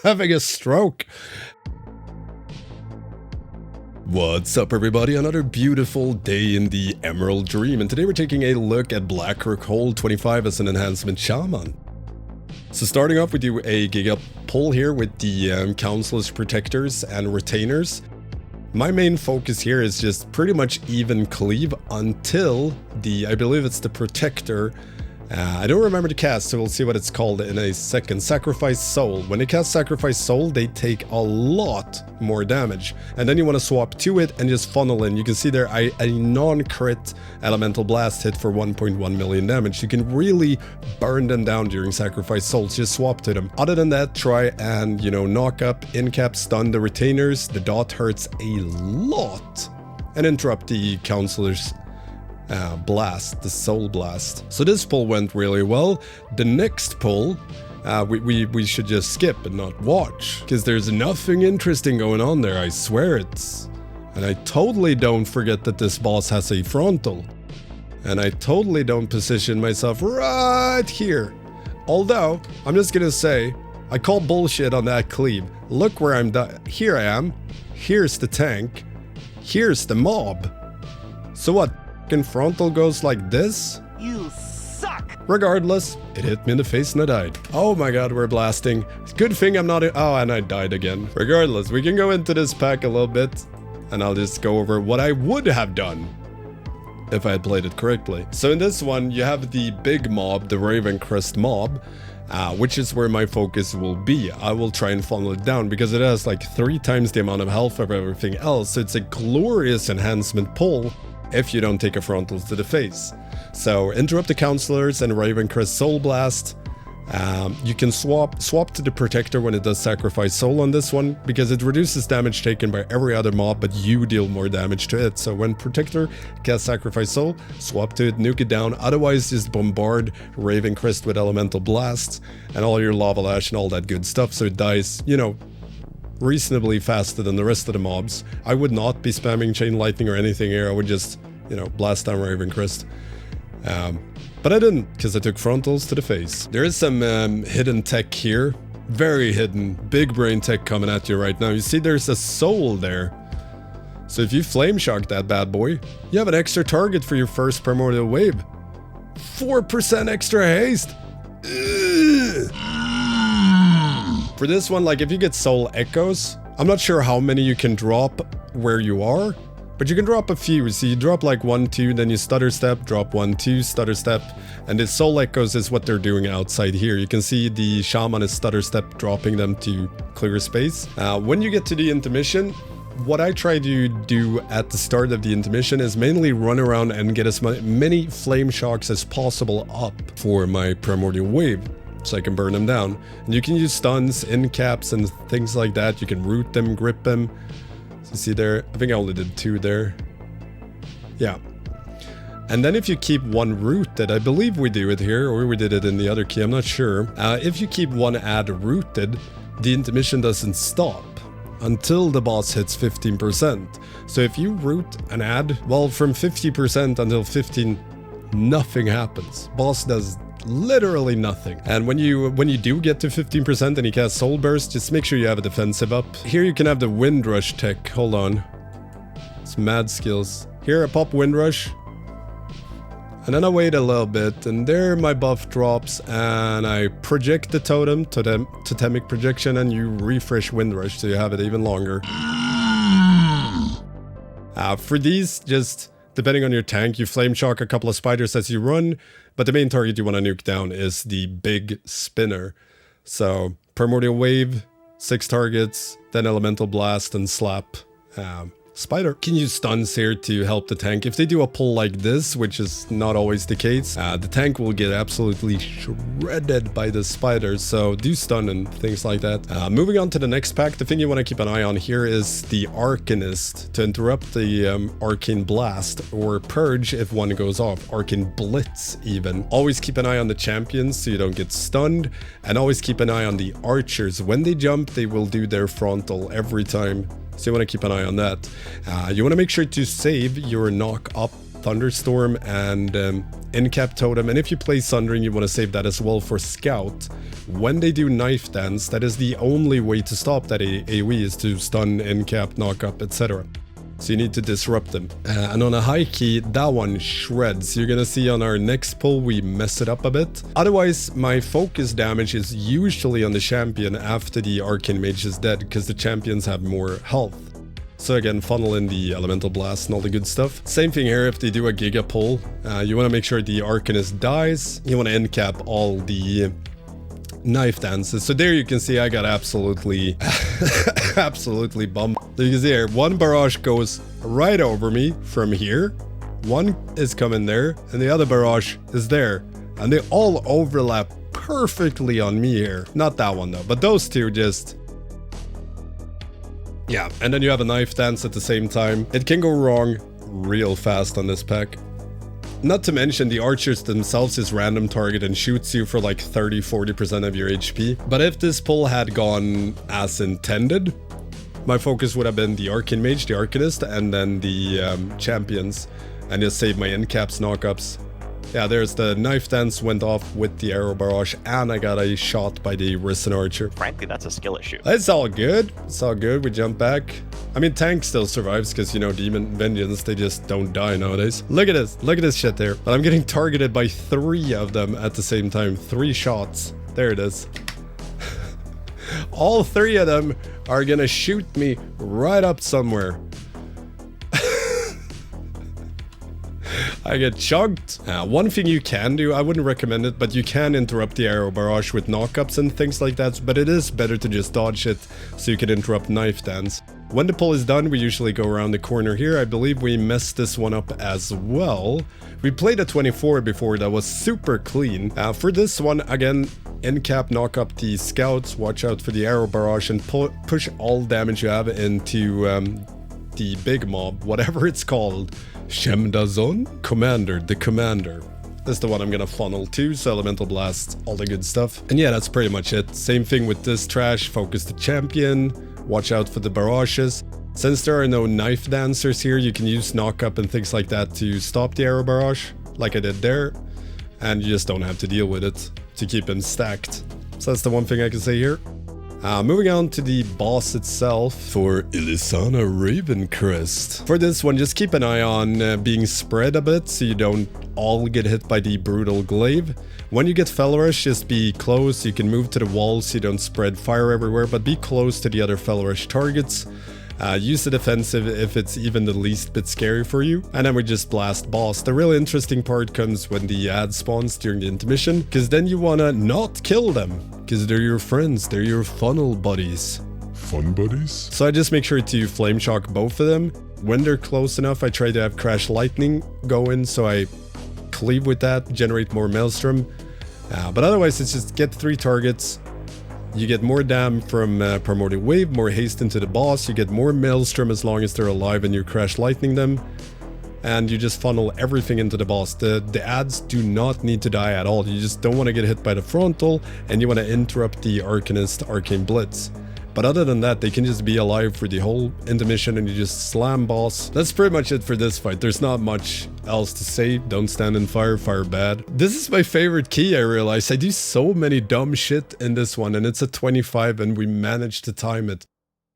having a stroke. What's up, everybody? Another beautiful day in the Emerald Dream, and today we're taking a look at Black Rook Hole 25 as an enhancement shaman. So starting off, we do a Giga pull here with the Councilors, Protectors, and Retainers. My main focus here is just pretty much even cleave until I believe it's the Protector. I don't remember the cast, so we'll see what it's called in a second. Sacrifice Soul. When they cast Sacrifice Soul, they take a lot more damage. And then you want to swap to it and just funnel in. You can see there a non-crit Elemental Blast hit for 1.1 million damage. You can really burn them down during Sacrifice Souls. Just swap to them. Other than that, try and, knock up, incap, stun the Retainers. The dot hurts a lot. And interrupt the Counselor's blast, the soul blast. So this pull went really well. The next pull, we should just skip and not watch, because there's nothing interesting going on there, I swear it's. And I totally don't forget that this boss has a frontal. And I totally don't position myself right here. Although, I'm just gonna say, I call bullshit on that cleave. Look where I'm here I am. Here's the tank. Here's the mob. So what? Frontal goes like this? You suck! Regardless, it hit me in the face and I died. Oh my god, we're blasting. Good thing I'm not... Oh, and I died again. Regardless, we can go into this pack a little bit, and I'll just go over what I would have done if I had played it correctly. So in this one, you have the big mob, the Ravencrest mob, which is where my focus will be. I will try and funnel it down because it has like 3 times the amount of health of everything else. So it's a glorious enhancement pull if you don't take a frontal to the face. So interrupt the Counselors and Ravencrest Soul Blast. You can swap to the Protector when it does Sacrifice Soul on this one, because it reduces damage taken by every other mob, but you deal more damage to it. So when Protector casts Sacrifice Soul, swap to it, nuke it down. Otherwise, just bombard Ravencrest with Elemental Blasts and all your Lava Lash and all that good stuff, so it dies, reasonably faster than the rest of the mobs. I would not be spamming Chain Lightning or anything here. I would just, blast down Ravencrest. But I didn't, because I took frontals to the face. There is some hidden tech here. Very hidden. Big brain tech coming at you right now. You see there's a soul there. So if you flame shock that bad boy, you have an extra target for your first primordial wave. 4% extra haste. Ugh. For this one, like if you get Soul Echoes, I'm not sure how many you can drop where you are, but you can drop a few. So you drop like 1, 2, then you stutter step, drop 1, 2, stutter step, and the Soul Echoes is what they're doing outside here. You can see the shaman is stutter step, dropping them to clear space. When you get to the intermission, what I try to do at the start of the intermission is mainly run around and get as many flame shocks as possible up for my primordial wave, so I can burn them down. And you can use stuns, incaps, and things like that. You can root them, grip them. So you see there, I think I only did 2 there. Yeah. And then if you keep 1 rooted, I believe we do it here, or we did it in the other key, I'm not sure. If you keep 1 ad rooted, the intermission doesn't stop until the boss hits 15%. So if you root an ad, well, from 50% until 15, nothing happens. Boss does literally nothing. And when you do get to 15% and you cast Soul Burst, just make sure you have a defensive up. Here you can have the Wind Rush tech. Hold on. It's mad skills. Here I pop Wind Rush. And then I wait a little bit, and there my buff drops, and I project the totem, totemic projection, and you refresh Wind Rush so you have it even longer. For these, just depending on your tank, you flame shock a couple of spiders as you run, but the main target you want to nuke down is the big spinner. So Primordial Wave, 6 targets, then Elemental Blast and slap spider. Can use stuns here to help the tank. If they do a pull like this, which is not always the case, the tank will get absolutely shredded by the spiders, so do stun and things like that. Moving on to the next pack, the thing you want to keep an eye on here is the Arcanist to interrupt the Arcane Blast or Purge if one goes off. Arcane Blitz even. Always keep an eye on the champions so you don't get stunned, and always keep an eye on the archers. When they jump, they will do their frontal every time. So you want to keep an eye on that. You want to make sure to save your knock up Thunderstorm and Incap Totem, and if you play Sundering, you want to save that as well for Scout. When they do Knife Dance, that is the only way to stop that AoE is to stun, Incap, knock up, etc. So you need to disrupt them. And on a high key, that one shreds. You're gonna see on our next pull, we mess it up a bit. Otherwise, my focus damage is usually on the champion after the Arcane Mage is dead, because the champions have more health. So again, funnel in the Elemental Blast and all the good stuff. Same thing here if they do a Giga pull. You want to make sure the Arcanist dies. You want to end cap all the Knife Dances. So there you can see I got absolutely, absolutely bummed. So you can see here, one barrage goes right over me from here. One is coming there, and the other barrage is there. And they all overlap perfectly on me here. Not that one though, but those two just... Yeah, and then you have a Knife Dance at the same time. It can go wrong real fast on this pack. Not to mention the archers themselves is random target and shoots you for like 30-40% of your HP. But if this pull had gone as intended, my focus would have been the Arcane Mage, the Arcanist, and then the champions. And just save my Incaps, knockups. Yeah, there's the Knife Dance went off with the Arrow Barrage, and I got a shot by the Risen Archer. Frankly, that's a skill issue. It's all good. It's all good. We jump back. I mean, Tank still survives because, you know, Demon Vengeance, they just don't die nowadays. Look at this. Look at this shit there. But I'm getting targeted by 3 of them at the same time. 3 shots. There it is. All 3 of them are gonna shoot me right up somewhere. I get chugged. One thing you can do, I wouldn't recommend it, but you can interrupt the Arrow Barrage with knockups and things like that, but it is better to just dodge it so you can interrupt Knife Dance. When the pull is done, we usually go around the corner here. I believe we messed this one up as well. We played a 24 before that was super clean. For this one, again, Incap, knock up the Scouts, watch out for the Arrow Barrage, and push all damage you have into the big mob, whatever it's called. Shemdazon? Commander, the Commander. That's the one I'm gonna funnel to, so Elemental Blast, all the good stuff. And yeah, that's pretty much it. Same thing with this trash, focus the champion, watch out for the barrages. Since there are no Knife Dancers here, you can use knock-up and things like that to stop the Arrow Barrage, like I did there. And you just don't have to deal with it to keep him stacked. So that's the one thing I can say here. Moving on to the boss itself for Elisanna Ravencrest. For this one, just keep an eye on being spread a bit so you don't all get hit by the brutal glaive. When you get Fel Rush, just be close. You can move to the wall so you don't spread fire everywhere, but be close to the other Fel Rush targets. Use the defensive if it's even the least bit scary for you. And then we just blast boss. The really interesting part comes when the ad spawns during the intermission, because then you want to not kill them, because they're your friends, they're your funnel buddies. Fun buddies? So I just make sure to flame shock both of them. When they're close enough, I try to have Crash Lightning go in, so I cleave with that, generate more Maelstrom. But otherwise, it's just get 3 targets. You get more dam from Primordial Wave, more haste into the boss, you get more Maelstrom as long as they're alive and you Crash Lightning them. And you just funnel everything into the boss. The ads do not need to die at all. You just don't want to get hit by the frontal, and you want to interrupt the Arcanist Arcane Blitz. But other than that, they can just be alive for the whole intermission and you just slam boss. That's pretty much it for this fight. There's not much else to say. Don't stand in fire, fire bad. This is my favorite key, I realized. I do so many dumb shit in this one, and it's a 25 and we managed to time it.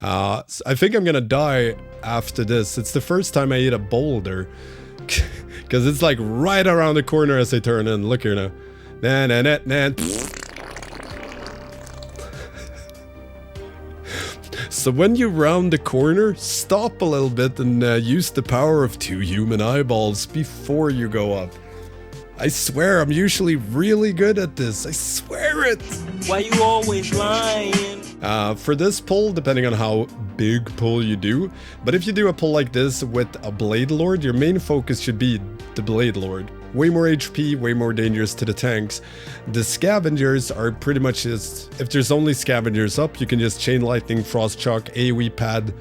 I think I'm gonna die after this. It's the first time I hit a boulder. Because it's like right around the corner as I turn in. Look here now. Nah. So when you round the corner, stop a little bit and use the power of 2 human eyeballs before you go up. I swear, I'm usually really good at this. I swear it! Why you always lying? For this pull, depending on how big pull you do, but if you do a pull like this with a Blade Lord, your main focus should be the Blade Lord. Way more HP, way more dangerous to the tanks. The scavengers are pretty much just, if there's only scavengers up, you can just Chain Lightning, Frost Shock, AoE pad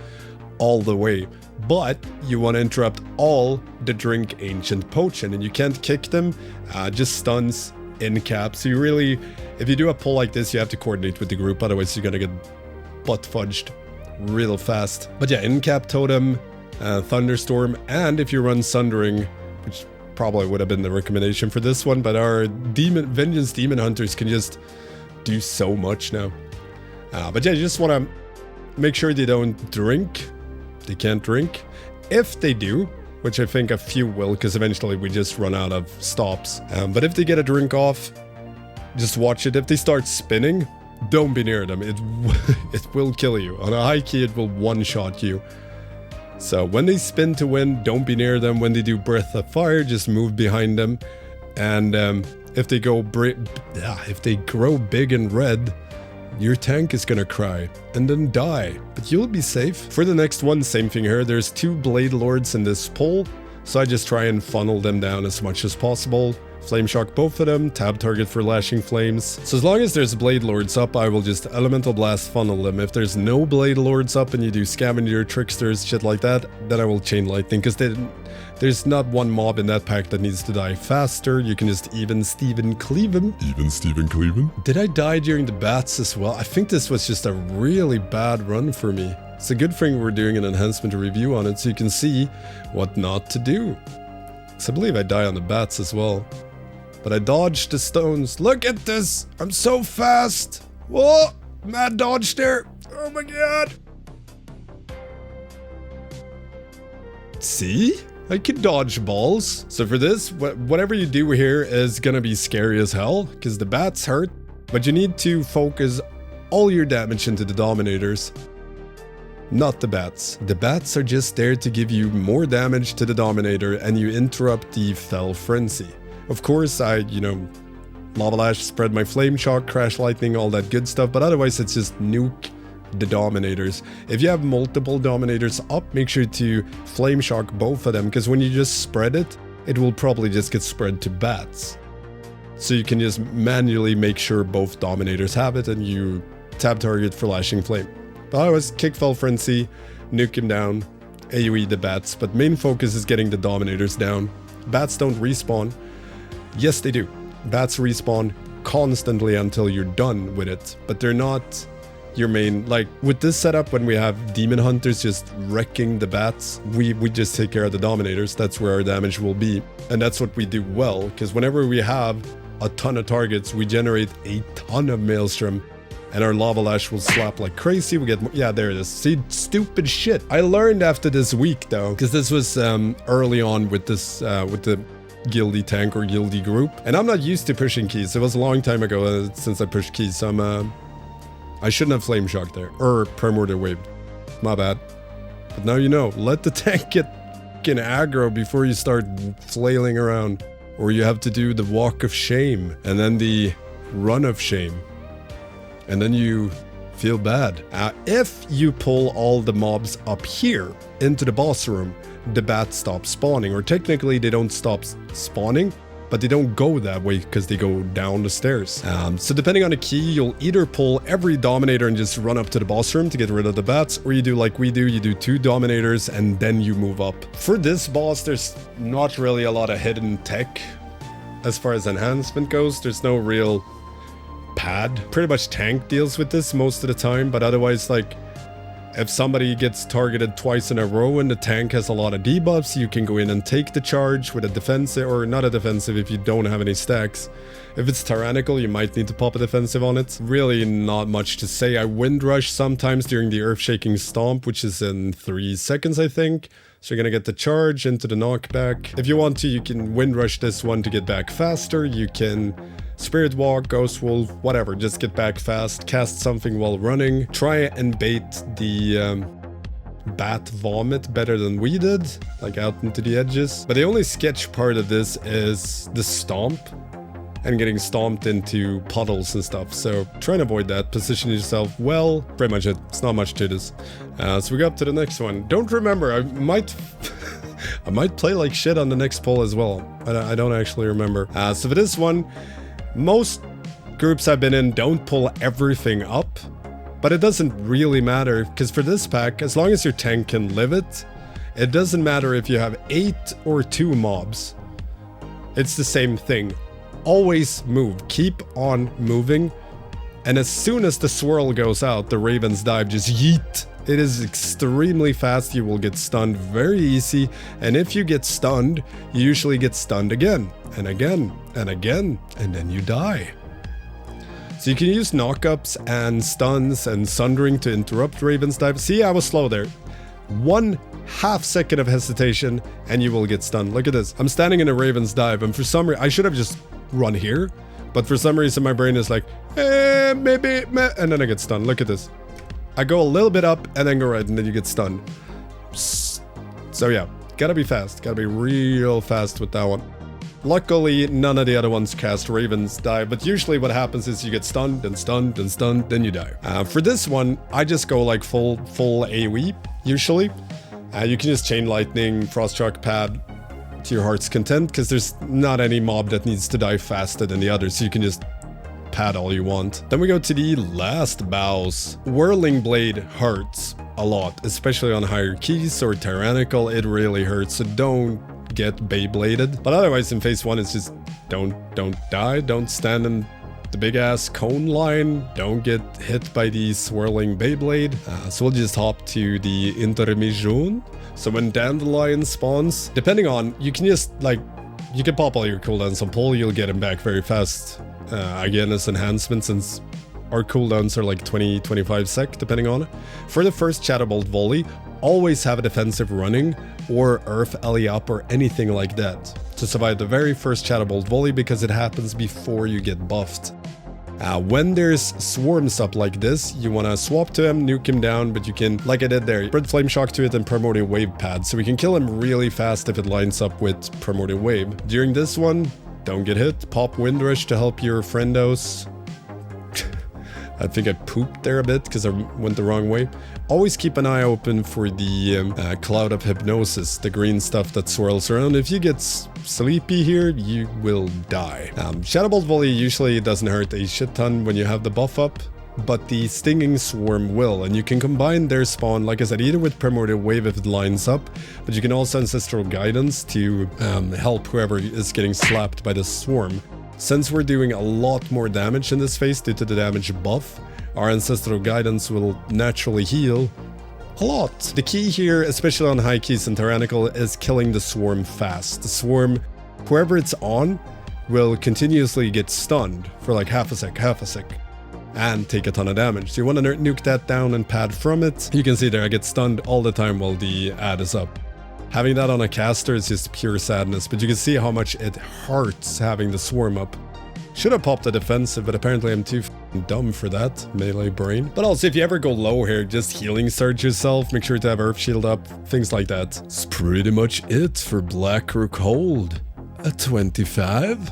all the way. But you want to interrupt all the Drink Ancient Potion, and you can't kick them, just stuns, in cap. So you really, if you do a pull like this, you have to coordinate with the group, otherwise you're gonna get butt fudged real fast. But yeah, in cap Totem, Thunderstorm, and if you run Sundering, which probably would have been the recommendation for this one, but our Vengeance Demon Hunters can just do so much now. But yeah, you just want to make sure they don't drink. They can't drink. If they do, which I think a few will, because eventually we just run out of stops. But if they get a drink off, just watch it. If they start spinning, don't be near them. It will kill you. On a high key, it will one-shot you. So when they spin to win, don't be near them. When they do Breath of Fire, just move behind them. And if they grow big and red, your tank is gonna cry and then die, but you'll be safe. For the next one, same thing here. There's 2 Blade Lords in this pole, so I just try and funnel them down as much as possible. Flame Shock both of them, tab target for lashing flames. So as long as there's Blade Lords up, I will just Elemental Blast funnel them. If there's no Blade Lords up and you do Scavenger, Tricksters, shit like that, then I will Chain Lightning, because there's not one mob in that pack that needs to die faster. You can just even Steven cleave him. Even Steven cleave him? Did I die during the bats as well? I think this was just a really bad run for me. It's a good thing we're doing an enhancement review on it so you can see what not to do. So I believe I die on the bats as well. But I dodged the stones. Look at this! I'm so fast! Whoa! Mad dodge there! Oh my god! See? I can dodge balls. So for this, whatever you do here is gonna be scary as hell, because the bats hurt, but you need to focus all your damage into the Dominators, not the bats. The bats are just there to give you more damage to the Dominator, and you interrupt the Fell Frenzy. Of course, I, Lava Lash, spread my Flame Shock, Crash Lightning, all that good stuff, but otherwise it's just nuke the Dominators. If you have multiple Dominators up, make sure to Flame Shock both of them, because when you just spread it, it will probably just get spread to bats. So you can just manually make sure both Dominators have it, and you tab target for Lashing Flame. But otherwise, kick Fell Frenzy, nuke him down, AoE the bats, but main focus is getting the Dominators down. Bats don't respawn. Yes, they do. Bats respawn constantly until you're done with it, but they're not your main. Like with this setup, when we have Demon Hunters just wrecking the bats, we just take care of the Dominators. That's where our damage will be, and that's what we do well, because whenever we have a ton of targets, we generate a ton of Maelstrom, and our Lava Lash will slap like crazy. We get more. Yeah, there it is. See, stupid shit. I learned after this week though, because this was early on with this with the guildy tank or guildy group, and I'm not used to pushing keys. It was a long time ago since I pushed keys, so I shouldn't have Flame Shock there, or Primordial Wave. My bad. But now you know, let the tank get fucking aggro before you start flailing around, or you have to do the Walk of Shame, and then the Run of Shame, and then you feel bad. If you pull all the mobs up here into the boss room, the bats stop spawning, or technically they don't stop spawning, but they don't go that way because they go down the stairs. So depending on the key, you'll either pull every Dominator and just run up to the boss room to get rid of the bats, or you do like we do, you do 2 Dominators and then you move up. For this boss, there's not really a lot of hidden tech. As far as enhancement goes, there's no real pad. Pretty much tank deals with this most of the time, but otherwise, like, if somebody gets targeted twice in a row and the tank has a lot of debuffs, you can go in and take the charge with a defensive, or not a defensive if you don't have any stacks. If it's tyrannical, you might need to pop a defensive on it. Really not much to say. I Wind Rush sometimes during the Earth-Shaking Stomp, which is in 3 seconds, I think. So you're gonna get the charge into the knockback. If you want to, you can Wind Rush this one to get back faster. You can Spirit Walk, Ghost Wolf, whatever, just get back fast, cast something while running. Try and bait the Bat Vomit better than we did, like out into the edges. But the only sketch part of this is the Stomp and getting stomped into puddles and stuff. So try and avoid that, position yourself well, pretty much it. It's not much to this. So we go up to the next one. Don't remember, I might play like shit on the next poll as well. I don't actually remember. So for this one, most groups I've been in don't pull everything up, but it doesn't really matter, because for this pack, as long as your tank can live it, it doesn't matter if you have 8 or 2 mobs. It's the same thing. Always move. Keep on moving. And as soon as the swirl goes out, the Raven's Dive, just yeet It is extremely fast. You will get stunned very easy. And if you get stunned, you usually get stunned again and again and again, and then you die. So you can use knockups and stuns and sundering to interrupt Raven's dive. See, I was slow there. 1/2 second of hesitation and you will get stunned. Look at this. I'm standing in a Raven's dive, and for some reason, I should have just run here. But for some reason, my brain is like, maybe, and then I get stunned. Look at this. I go a little bit up and then go right, and then you get stunned. So yeah, gotta be fast. Gotta be real fast with that one. Luckily, none of the other ones cast Raven's dive, but usually what happens is you get stunned and stunned and stunned, then you die. For this one, I just go like full AoE, usually. You can just Chain Lightning, Frost Shock, Pad to your heart's content, because there's not any mob that needs to die faster than the others, so you can just pad all you want. Then we go to the last boss. Whirling Blade hurts a lot, especially on higher keys or Tyrannical. It really hurts, so don't get Beybladed. But otherwise in phase 1 it's just don't die, don't stand in the big ass cone line, don't get hit by the swirling Beyblade. So we'll just hop to the Intermission. So when Dandelion spawns, depending on, you can just like, you can pop all your cooldowns on pull, you'll get him back very fast. Again, as enhancement, since our cooldowns are like 20-25 sec depending on it. For the first Shadow Bolt volley, always have a defensive running or Earth Alley Up or anything like that to survive the very first Shadow Bolt volley, because it happens before you get buffed. When there's swarms up like this, you want to swap to him, nuke him down, but you can, like I did there, spread Flame Shock to it and Primordial Wave Pad, so we can kill him really fast if it lines up with Primordial Wave. During this one, don't get hit, pop Windrush to help your friendos. I think I pooped there a bit because I went the wrong way. Always keep an eye open for the Cloud of Hypnosis, the green stuff that swirls around. If you get sleepy here, you will die. Shadow Bolt Volley usually doesn't hurt a shit ton when you have the buff up, but the Stinging Swarm will, and you can combine their spawn, like I said, either with Primordial Wave if it lines up, but you can also Ancestral Guidance to help whoever is getting slapped by the swarm. Since we're doing a lot more damage in this phase due to the damage buff, our Ancestral Guidance will naturally heal a lot. The key here, especially on high keys and Tyrannical, is killing the swarm fast. The swarm, whoever it's on, will continuously get stunned for like half a sec, and take a ton of damage. So you want to nuke that down and pad from it. You can see there I get stunned all the time while the ad is up. Having that on a caster is just pure sadness, but you can see how much it hurts having the swarm up. Should have popped the defensive, but apparently I'm too dumb for that, melee brain. But also, if you ever go low here, just healing surge yourself, make sure to have Earth Shield up, things like that. That's pretty much it for Black Rook Hold. A 25?